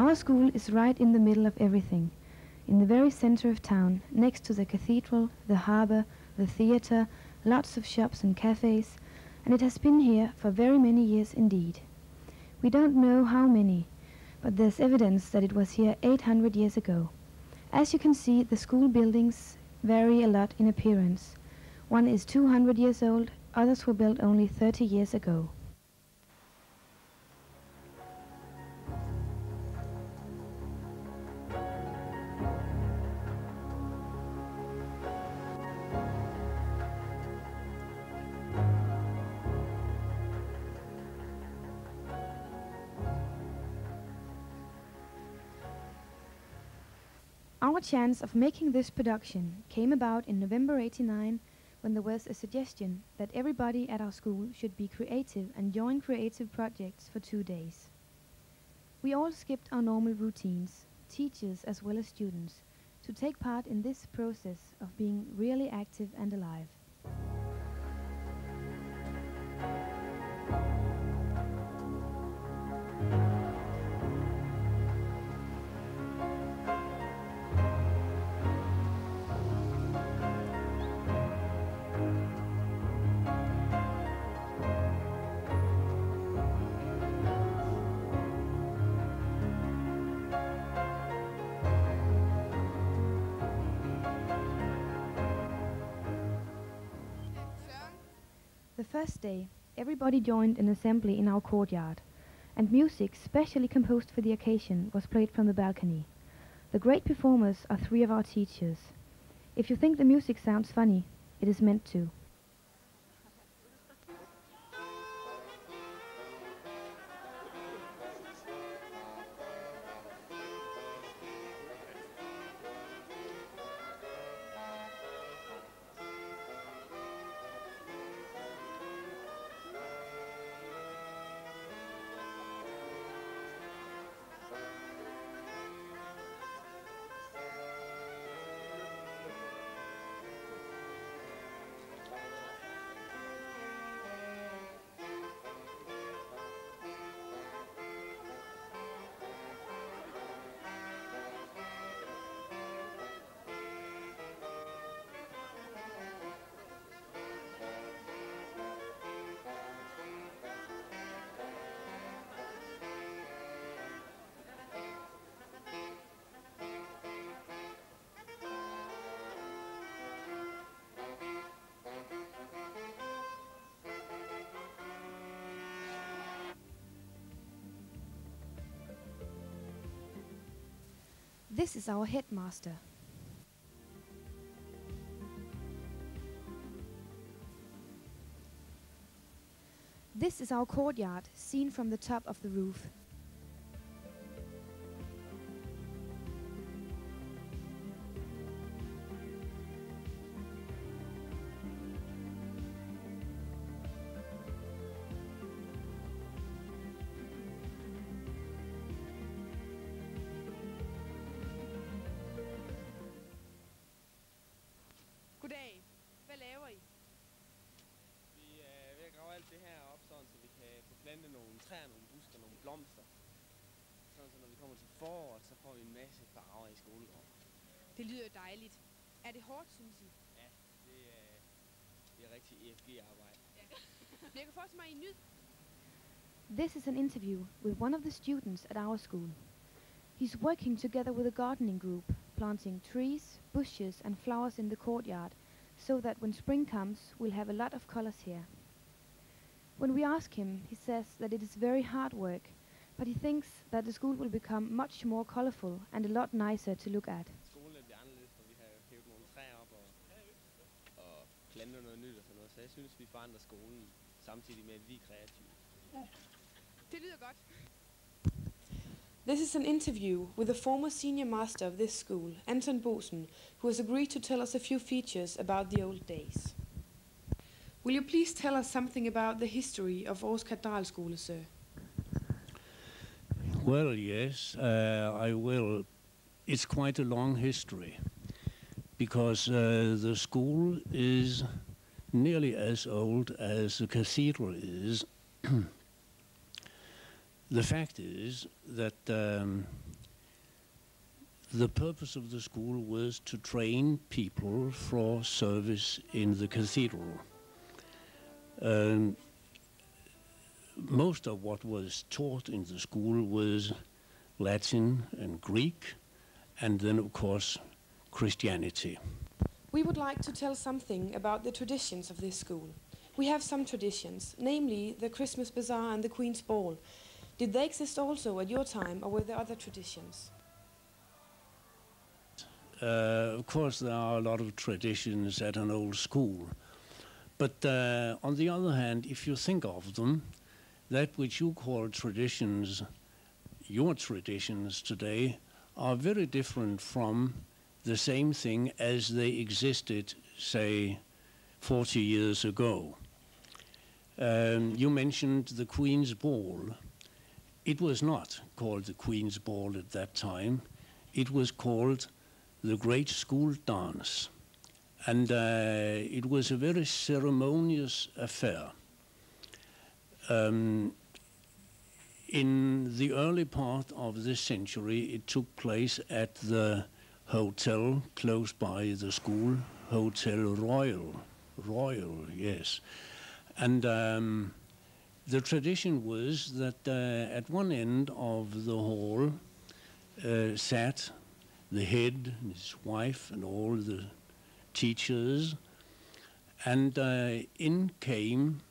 Our school is right in the middle of everything, in the very center of town, next to the cathedral, the harbor, the theater, lots of shops and cafes, and it has been here for very many years indeed. We don't know how many, but there's evidence that it was here 800 years ago. As you can see, the school buildings vary a lot in appearance. One is 200 years old, others were built only 30 years ago. Our chance of making this production came about in November '89, when there was a suggestion that everybody at our school should be creative and join creative projects for 2 days. We all skipped our normal routines, teachers as well as students, to take part in this process of being really active and alive. The first day, everybody joined an assembly in our courtyard, and music specially composed for the occasion was played from the balcony. The great performers are 3 of our teachers. If you think the music sounds funny, it is meant to. This is our headmaster. This is our courtyard, seen from the top of the roof. Goddag. Hvad laver I? Vi er ved at grave alt det her op, sådan, så vi kan få plantet nogle træer, nogle busker, nogle blomster. Sådan, så når vi kommer til foråret, så får vi en masse farver i skolegården. Det lyder dejligt. Er det hårdt, synes I? Ja, det er rigtig EFG-arbejde. Ja. Men jeg kan forestille mig, at I nyder. This is an interview with one of the students at our school. He's working together with a gardening group, planting trees, bushes and flowers in the courtyard, so that when spring comes, we'll have a lot of colors here. When we ask him, he says that it is very hard work, but he thinks that the school will become much more colorful and a lot nicer to look at. Skolen bliver anderledes, for vi har hævet nogle træer op og plantet noget nyt og sådan noget, så jeg synes, vi forandrer skolen samtidig med, at vi er kreative. Det lyder godt. This is an interview with the former senior master of this school, Anton Bosen, who has agreed to tell us a few features about the old days. Will you please tell us something about the history of Århus Katedralskole, sir? Well, yes, I will. It's quite a long history, because the school is nearly as old as the cathedral is. The fact is that the purpose of the school was to train people for service in the cathedral. Most of what was taught in the school was Latin and Greek, and then of course Christianity. We would like to tell something about the traditions of this school. We have some traditions, namely the Christmas Bazaar and the Queen's Ball. Did they exist also at your time, or were there other traditions? Of course, there are a lot of traditions at an old school. But on the other hand, if you think of them, that which you call traditions, your traditions today, are very different from the same thing as they existed, say, 40 years ago. You mentioned the Queen's Ball. It was not called the Queen's Ball at that time. It was called the Great School Dance. And it was a very ceremonious affair. In the early part of this century, it took place at the hotel close by the school, Hotel Royal. Royal, yes. And the tradition was that at one end of the hall sat the head and his wife and all the teachers, and in came,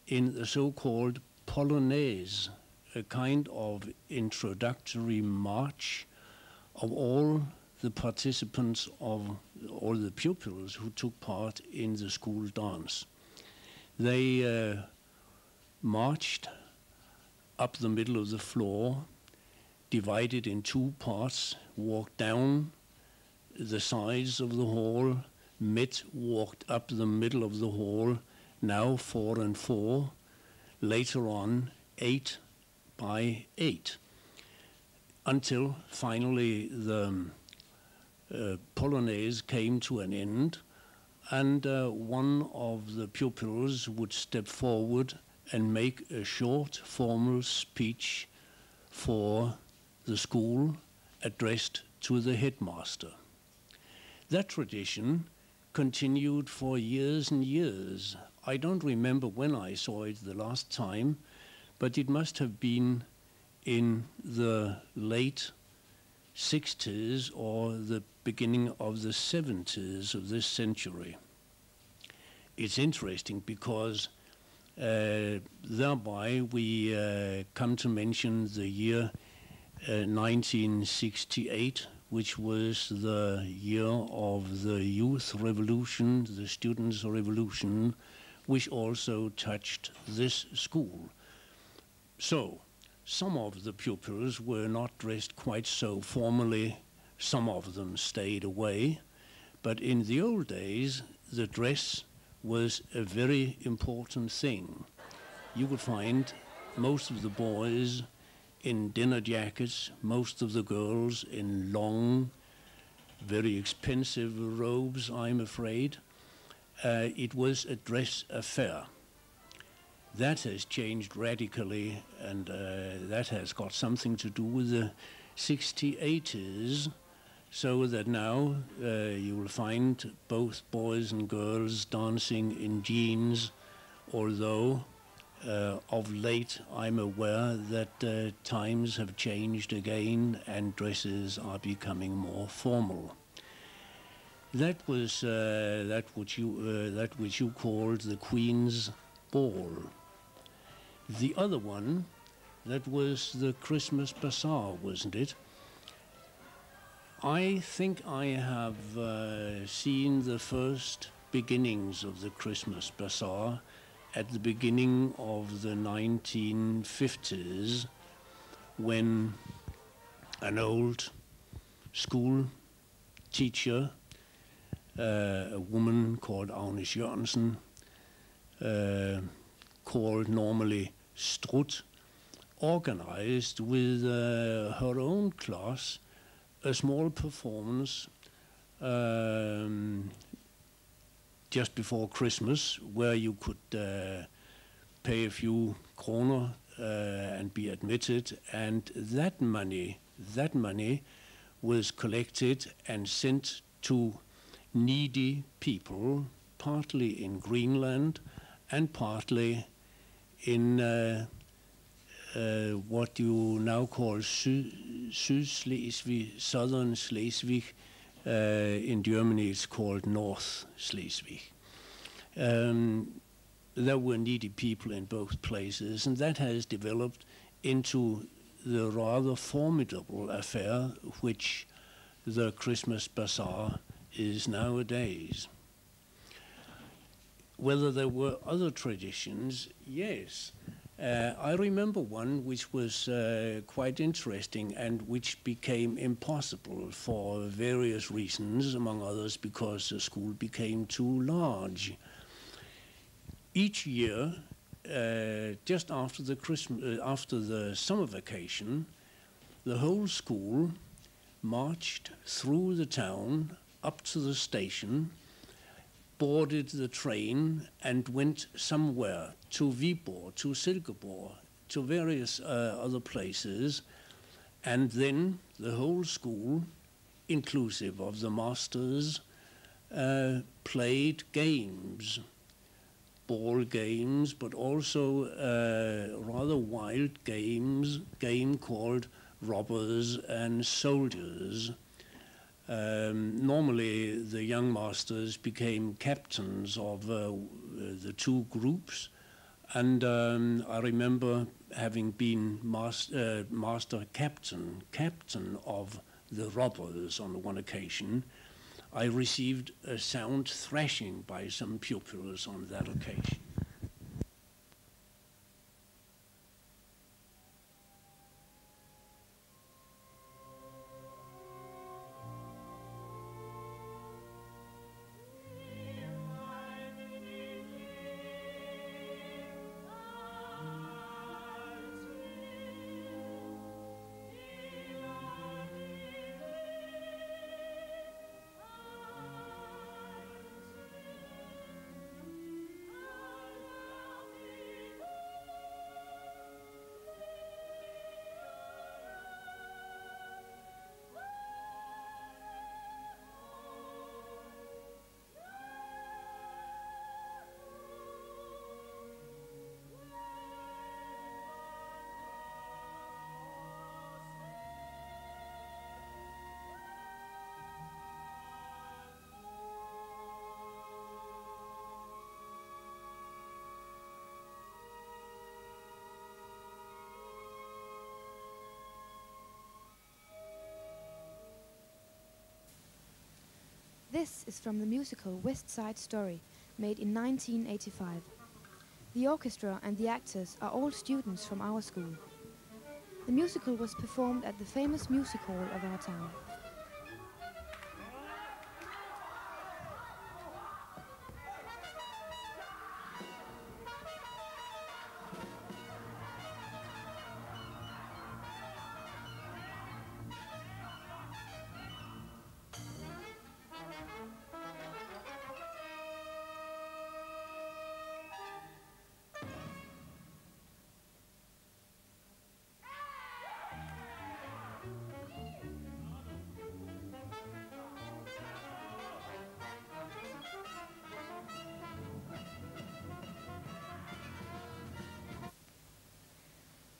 in the so-called polonaise, a kind of introductory march of all the participants, of all the pupils who took part in the school dance. They marched up the middle of the floor, divided in two parts, walked down the sides of the hall, walked up the middle of the hall, now 4 and 4, later on 8 by 8, until finally the polonaise came to an end, and one of the pupils would step forward and make a short formal speech for the school addressed to the headmaster. That tradition continued for years and years. I don't remember when I saw it the last time, but it must have been in the late 60s or the beginning of the 70s of this century. It's interesting because thereby we come to mention the year 1968, which was the year of the youth revolution, the students' revolution, which also touched this school. So, some of the pupils were not dressed quite so formally, some of them stayed away, but in the old days, the dress was a very important thing. You would find most of the boys in dinner jackets, most of the girls in long, very expensive robes, I'm afraid. It was a dress affair. That has changed radically, and that has got something to do with the 60s, so that now you will find both boys and girls dancing in jeans, although of late I'm aware that times have changed again and dresses are becoming more formal. That was that which you called the Queen's Ball. The other one, that was the Christmas Bazaar, wasn't it? I think I have seen the first beginnings of the Christmas Bazaar at the beginning of the 1950s, when an old school teacher, a woman called Agnes Jørgensen, called normally Strut, organized with her own class a small performance just before Christmas, where you could pay a few kroner and be admitted, and that money was collected and sent to needy people, partly in Greenland and partly in what you now call Sydslesvig, southern Schleswig. In Germany it's called North Schleswig. There were needy people in both places, and that has developed into the rather formidable affair which the Christmas Bazaar is nowadays. Whether there were other traditions, yes. I remember one which was quite interesting and which became impossible for various reasons, among others because the school became too large. Each year, just after the summer vacation, the whole school marched through the town up to the station, boarded the train, and went somewhere to Viborg, to Silkeborg, to various other places, and then the whole school, inclusive of the masters, played games. Ball games, but also rather wild game called robbers and soldiers. Normally the young masters became captains of the two groups, and I remember having been master captain of the robbers on one occasion. I received a sound thrashing by some pupils on that occasion. This is from the musical West Side Story, made in 1985. The orchestra and the actors are all students from our school. The musical was performed at the famous music hall of our town.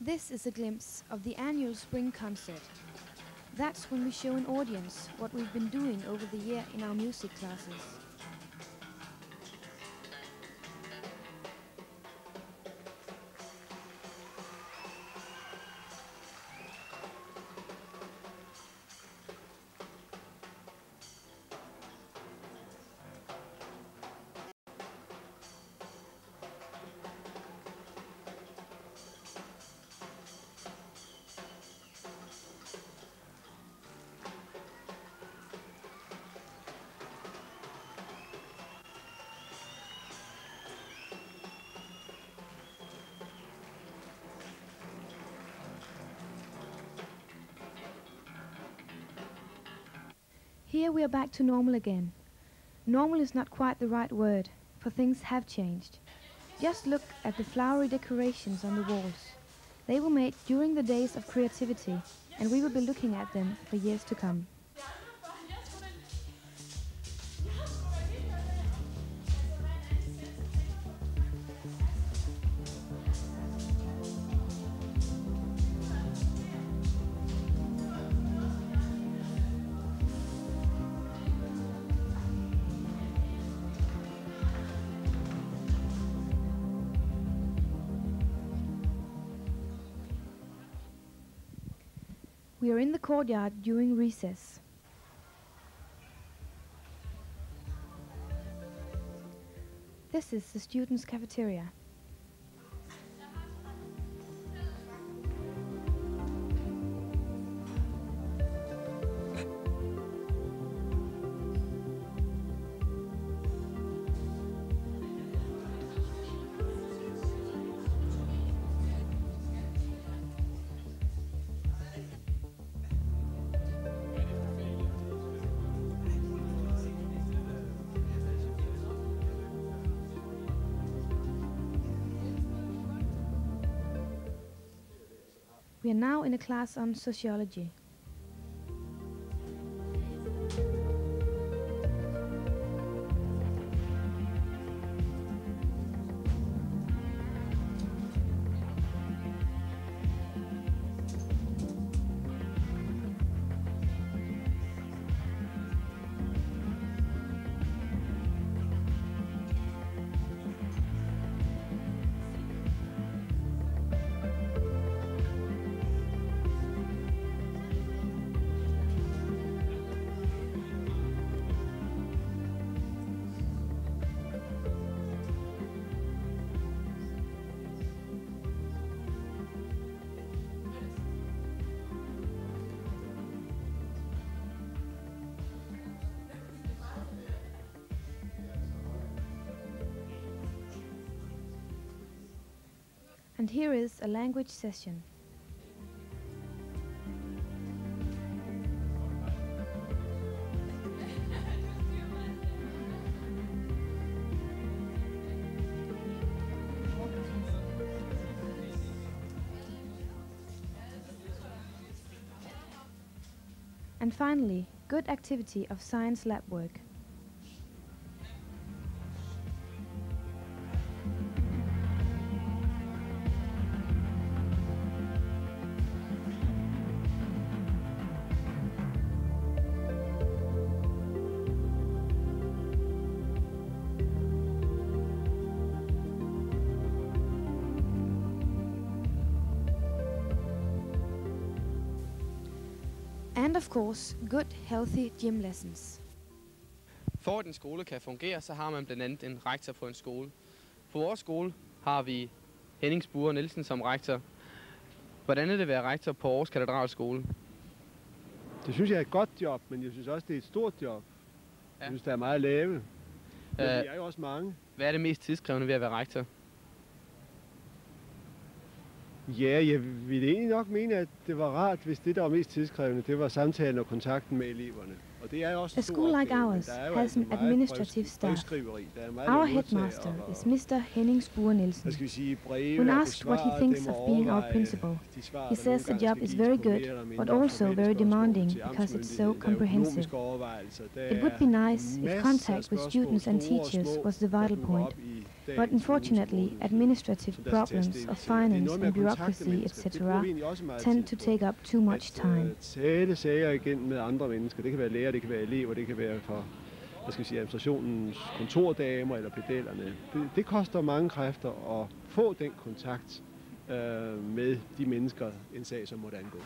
This is a glimpse of the annual spring concert. That's when we show an audience what we've been doing over the year in our music classes. Here we are back to normal again. Normal is not quite the right word, for things have changed. Just look at the flowery decorations on the walls. They were made during the days of creativity, and we will be looking at them for years to come. We are in the courtyard during recess. This is the students' cafeteria. We are now in a class on sociology. And here is a language session. And finally, good activity of science lab work. And of course, good, healthy gym lessons. For at en skole kan fungere, så har man blandt andet en rektor på en skole. På vores skole har vi Henning Spure Nielsen som rektor. Hvordan er det at være rektor på Århus Katedralskole? Det synes jeg er et godt job, men jeg synes også, det er et stort job. Jeg synes, der er meget at lave. Men det er jo også mange. Hvad er det mest tidskrævende ved at være rektor? Ja, jeg ville egentlig nok mene, at det var rart, hvis det, der var mest tidskrævende, det var samtalen og kontakten med eleverne. Og det er også A school like ours has an administrative staff. Our headmaster is Mr. Henning Spure Nielsen. When asked what he thinks of being our principal, he says the job is very good, but also very demanding because it's so comprehensive. It would be nice if contact with students and teachers was the vital point. But unfortunately, administrative problems of finance and bureaucracy, etc., tend to take up too much time. Tale sager igen med andre mennesker. Det kan være lærer, det kan være elever, det kan være for administrationens kontordamer eller pedellerne. Det koster mange kræfter at få den kontakt med de mennesker, en sag som måtte angå.